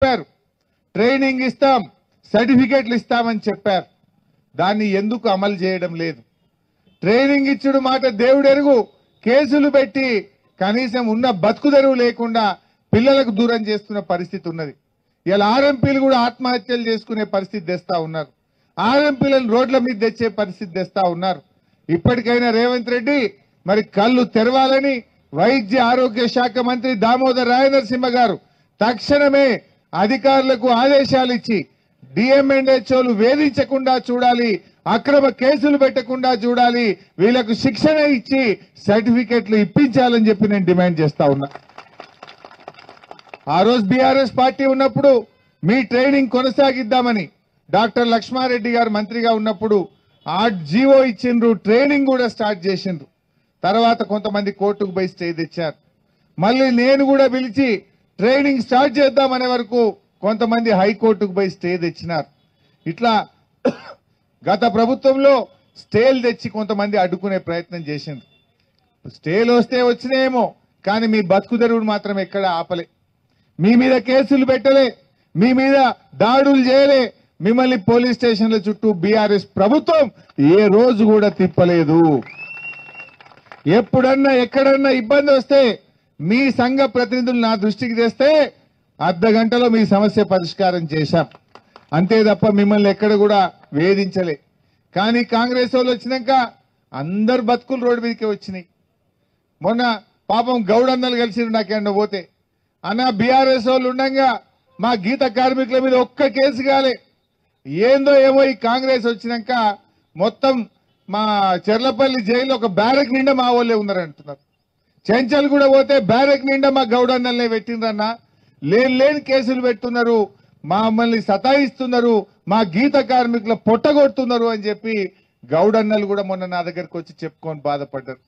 చెప్పారు, ట్రైనింగ్ ఇస్తాం, సర్టిఫికెట్లు ఇస్తామని చెప్పారు. దాన్ని ఎందుకు అమలు చేయడం లేదు? ట్రైనింగ్ ఇచ్చుడు మాట దేవుడెరుగు, కేసులు పెట్టి కనీసం ఉన్న బతుకుదెరువు లేకుండా పిల్లలకు దూరం చేస్తున్న పరిస్థితి ఉన్నది. ఇలా ఆర్ఎంపీలు కూడా ఆత్మహత్యలు చేసుకునే పరిస్థితి తెస్తా ఉన్నారు. ఆర్ఎంపీలను రోడ్ల మీద తెచ్చే పరిస్థితి తెస్తా ఉన్నారు. ఇప్పటికైనా రేవంత్ రెడ్డి మరి కళ్ళు తెరవాలని వైద్య ఆరోగ్య శాఖ మంత్రి దామోదర్ రాయనరసింహ గారు తక్షణమే అధికారులకు ఆదేశాలు ఇచ్చి డిఎంఎన్హెచ్ఓలు వేధించకుండా చూడాలి, అక్రమ కేసులు పెట్టకుండా చూడాలి, వీళ్లకు శిక్షణ ఇచ్చి సర్టిఫికెట్లు ఇప్పించాలని చెప్పి నేను డిమాండ్ చేస్తా ఉన్నా. ఆ రోజు బీఆర్ఎస్ పార్టీ ఉన్నప్పుడు మీ ట్రైనింగ్ కొనసాగిద్దామని డాక్టర్ లక్ష్మారెడ్డి గారు మంత్రిగా ఉన్నప్పుడు ఆ జీవో ఇచ్చిండ్రు, ట్రైనింగ్ కూడా స్టార్ట్ చేసిండ్రు. తర్వాత కొంతమంది కోర్టుకు పోయి స్టే తెచ్చారు. మళ్ళీ నేను కూడా పిలిచి ట్రైనింగ్ స్టార్ట్ చేద్దామనే వరకు కొంతమంది హైకోర్టుకు పోయి స్టే తెచ్చినారు. ఇట్లా గత ప్రభుత్వంలో స్టేలు తెచ్చి కొంతమంది అడ్డుకునే ప్రయత్నం చేసిండ్రు. స్టేలు వస్తే వచ్చినాయేమో, కానీ మీ బతుకుదెరువును మాత్రం ఎక్కడ ఆపలే. మీ మీద కేసులు పెట్టలే, మీ మీద దాడులు చేయలే, మిమ్మల్ని పోలీస్ స్టేషన్ల చుట్టూ బీఆర్ఎస్ ప్రభుత్వం ఏ రోజు కూడా తిప్పలేదు. ఎప్పుడన్నా ఎక్కడన్నా ఇబ్బంది వస్తే మీ సంఘ ప్రతినిధులు నా దృష్టికి తెస్తే అర్ధ గంటలో మీ సమస్య పరిష్కారం చేశాం. అంతే తప్ప మిమ్మల్ని ఎక్కడ కూడా వేధించలే. కానీ కాంగ్రెస్ వాళ్ళు వచ్చినాక అందరు బతుకులు రోడ్డు మీదకే వచ్చినాయి. మొన్న పాపం గౌడన్నలు కలిసి నాకేమన్నా పోతే అన్న బీఆర్ఎస్ వాళ్ళు ఉండగా మా గీత కార్మికుల మీద ఒక్క కేసు కాలే. ఏందో ఏమో ఈ కాంగ్రెస్ వచ్చినాక మొత్తం మా చెర్లపల్లి జైలు ఒక బ్యారక్ నిండా మా వాళ్ళే ఉన్నారంటున్నారు. చెంచల్ కూడా పోతే బ్యారక్ నిండా మా గౌడన్నల్నే పెట్టిండ్రన్న, లేని కేసులు పెట్టున్నారు, మమ్మల్ని సతాయిస్తున్నారు, మా గీత కార్మికుల పొట్టగొడుతున్నారు అని చెప్పి గౌడన్నలు కూడా మొన్న నా దగ్గరకు వచ్చి చెప్పుకొని బాధపడ్డారు.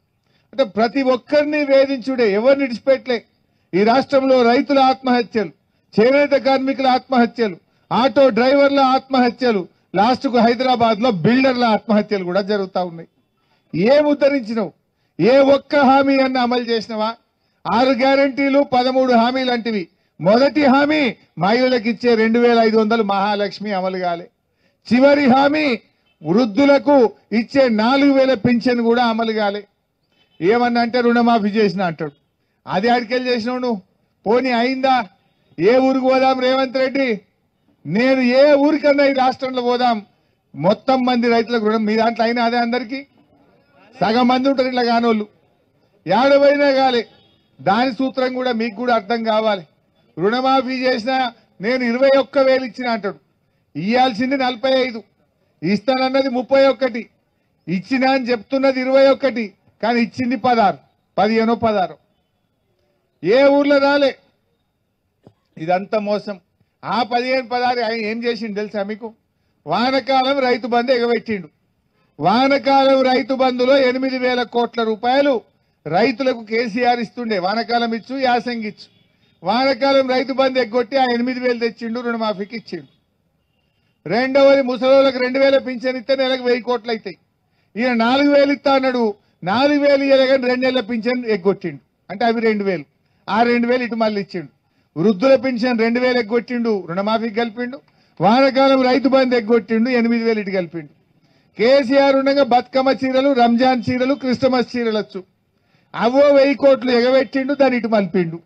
అంటే ప్రతి ఒక్కరిని వేధించుడే, ఎవరిని విడిచిపెట్టలే. ఈ రాష్ట్రంలో రైతుల ఆత్మహత్యలు, చేనేత కార్మికుల ఆత్మహత్యలు, ఆటో డ్రైవర్ల ఆత్మహత్యలు, లాస్ట్ కు హైదరాబాద్ లో బిల్డర్ల ఆత్మహత్యలు కూడా జరుగుతా ఉన్నాయి. ఏం ఉద్ధరించినవు? ఏ ఒక్క హామీ అన్న అమలు చేసినవా? 6 గ్యారంటీలు 13 హామీలు అంటివి. మొదటి హామీ మహిళలకు ఇచ్చే 2500 మహాలక్ష్మి అమలు కాలే. చివరి హామీ వృద్ధులకు ఇచ్చే 4000 పింఛన్ కూడా అమలు కాలే. ఏమన్నా అంటే రుణమాఫీ చేసిన అంటాడు. అది అడికెళ్ళి చేసినావు నువ్వు? పోనీ అయిందా? ఏ ఊరికి పోదాం రేవంత్ రెడ్డి? నేను ఏ ఊరికన్నా ఈ రాష్ట్రంలో పోదాం, మొత్తం మంది రైతులకు రుణం మీ దాంట్లో అయినా అదే అందరికీ సగం మంది ఉంటారు ఇట్లా కానోళ్ళు. ఏడవైనా కాలే. దాని సూత్రం కూడా మీకు కూడా అర్థం కావాలి. రుణమాఫీ చేసినా నేను 21,000 ఇచ్చిన అంటాడు. ఇయ్యాల్సింది 45, ఇస్తానన్నది 31, ఇచ్చినా అని చెప్తున్నది 21, కానీ ఇచ్చింది 16, 15. ఏ ఊర్లో రాలే. ఇదంతా మోసం. ఆ 15, 16 ఏం చేసిండు తెలుసా మీకు? వానకాలం రైతు బంధు ఎగబెట్టిండు. వానకాలం రైతు బంధులో 8,000 కోట్ల రూపాయలు రైతులకు కేసీఆర్ ఇస్తుండే. వానకాలం ఇచ్చు, యాసంగి ఇచ్చు. వానకాలం రైతు బంధు ఎగ్గొట్టి ఆ 8,000 తెచ్చిండు, రుణమాఫీకి ఇచ్చిండు. రెండవది ముసలోళ్ళకి 2,000 పింఛన్ ఇస్తే నెలకు 1,000 కోట్లు అవుతాయి. ఈయన 4,000 ఇస్తా అన్నాడు. 4,000 ఇయ్యలేగాని 2 నెలల పింఛన్ ఎగ్గొట్టిండు. అంటే అవి 2,000. ఆ 2,000 ఇటు మళ్ళీ ఇచ్చిండు. వృద్ధుల పింఛన్ 2,000 ఎగ్గొట్టిండు, రుణమాఫీకి కలిపిండు. వానకాలం రైతు బంధు ఎగ్గొట్టిండు, 8,000 ఇటు కలిపిండు. కేసీఆర్ ఉండగా బతుకమ్మ చీరలు, రంజాన్ చీరలు, క్రిస్టమస్ చీరలు వచ్చు. అవో 1,000 కోట్లు ఎగబెట్టిండు, దాన్ని ఇటు మలిపిండు.